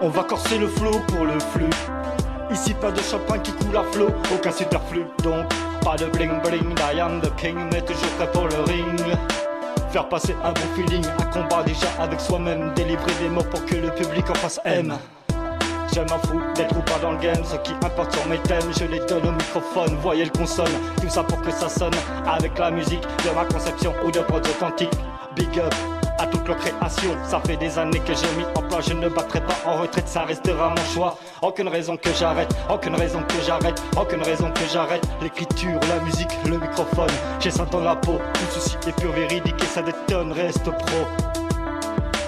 On va corser le flow pour le flux. Ici pas de champagne qui coule à flot, aucun superflu donc pas de bling bling. I am the king, mais toujours prêt pour le ring. Faire passer un bon feeling, un combat déjà avec soi-même. Délivrer des mots pour que le public en face aime. Je m'en fous d'être ou pas dans le game, ce qui importe sur mes thèmes, je les donne au microphone, voyez le consonne, tout ça pour que ça sonne avec la musique de ma conception ou de prods authentiques. Big up à toute leur création, ça fait des années que j'ai mis en place, je ne battrai pas en retraite, ça restera mon choix. Aucune raison que j'arrête, aucune raison que j'arrête, aucune raison que j'arrête. L'écriture, la musique, le microphone, j'ai ça dans la peau, tout ceci est pur véridique et ça détonne, reste pro.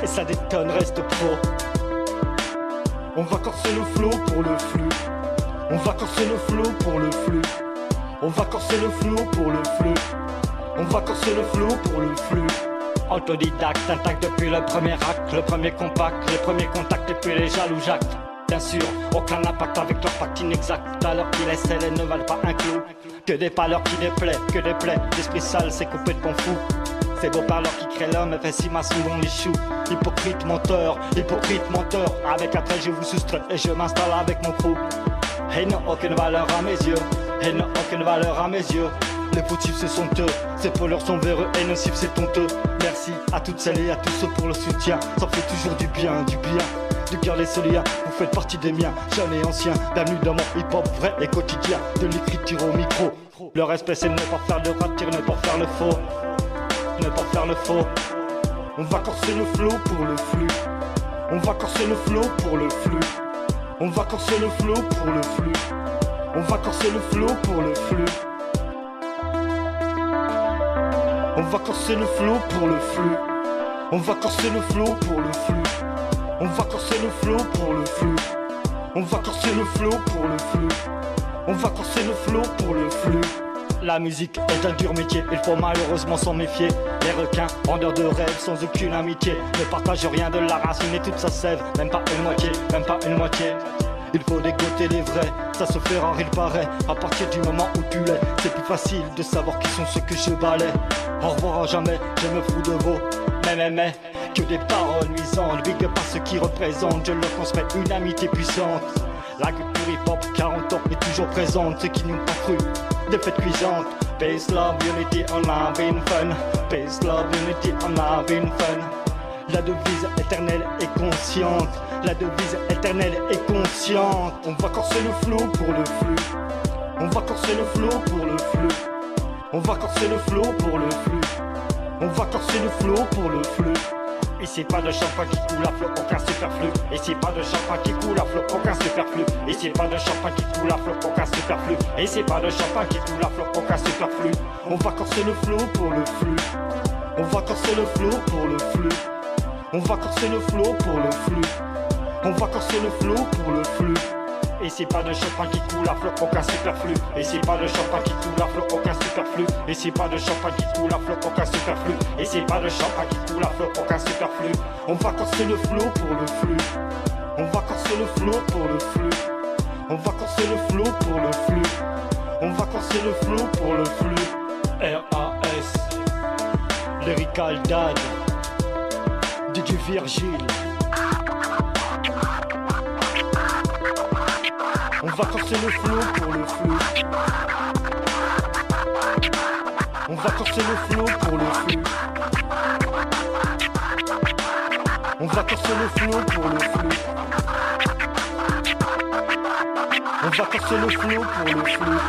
Et ça détonne, reste pro. On va corser le flow pour le flux. On va corser le flow pour le flux. On va corser le flow pour le flux. On va corser le flow pour le flux. Autodidacte, intact depuis le premier acte, le premier compact, les premiers contacts et puis les jaloux jacques. Bien sûr, aucun impact avec leur pacte inexact. À l'heure qui laisse, elles ne valent pas un clou. Que des paleurs qui déplaient, que des plaies. L'esprit sale, c'est complètement fou. Ces beaux parleurs qui créent l'homme, et fait si maçon on les choux. Hypocrite menteur, avec un trait je vous soustrais et je m'installe avec mon crew. Et n'a aucune valeur à mes yeux, et n'a aucune valeur à mes yeux. Les fautifs ce sont eux, ces poleurs sont véreux et nocifs c'est honteux. Merci à toutes celles et à tous ceux pour le soutien. Ça fait toujours du bien, du cœur les soliens, vous faites partie des miens, jeunes et anciens. Bienvenue dans mon hip-hop vrai et quotidien, de l'écriture au micro. Le respect c'est ne pas faire de ratir, ne pas faire le faux. Ne pas faire le faux. On va corser le flow pour le flux. On va corser le flow pour le flux. On va corser le flow pour le flux. On va corser le flow pour le flux. On va corser le flow pour le flux. On va corser le flow pour le flux. On va corser le flow pour le flux. On va corser le flow pour le flux. On va corser le flow pour le flux. La musique est un dur métier, il faut malheureusement s'en méfier. Les requins, vendeurs de rêves sans aucune amitié, ne partagent rien de la racine et toute sa sève, même pas une moitié, même pas une moitié. Il faut dégoter les vrais, ça se fait rare il paraît. À partir du moment où tu l'es, c'est plus facile de savoir qui sont ceux que je balais. Au revoir à jamais, je me fous de vos mais que des paroles nuisantes. Big up à ceux qui représentent, je leur transmets une amitié puissante. La culture hip-hop 40 ans est toujours présente, ceux qui n'y ont pas cru, des fêtes cuisantes. Peace, love, unity, on having fun. Peace, love, unity, on having fun. La devise éternelle est consciente. La devise éternelle est consciente. On va corser le flow pour le flux. On va corser le flow pour le flux. On va corser le flow pour le flux. On va corser le flow pour le flux. Ici pas de champagne qui coule à flot, aucun superflu. Ici pas de champagne qui coule à flot, aucun superflu. Ici pas de champagne qui coule à flot, aucun superflu. Ici pas de champagne qui coule à flot, aucun superflu. On va corser le flow pour le flux. On va corser le flow pour le flux. On va corser le flow pour le flux. On va corser le flow pour le flux. Ici pas de champagne qui coule à flot, aucun superflu. Ici pas de champagne qui coule à flot, aucun superflu. Ici pas de champagne qui coule à flot, aucun superflu. Ici pas de champagne qui coule à flot, aucun superflu. On va corser le flow pour le flux. On va corser le flow pour le flux. On va corser le flow pour le flux. On va corser le flow pour le flux. RAS Lyrical Dad DJ Virgile. On va corser le flow pour le flux. On va corser le flow pour le flux. On va corser le flow pour le flux. On va corser le flow pour le flux.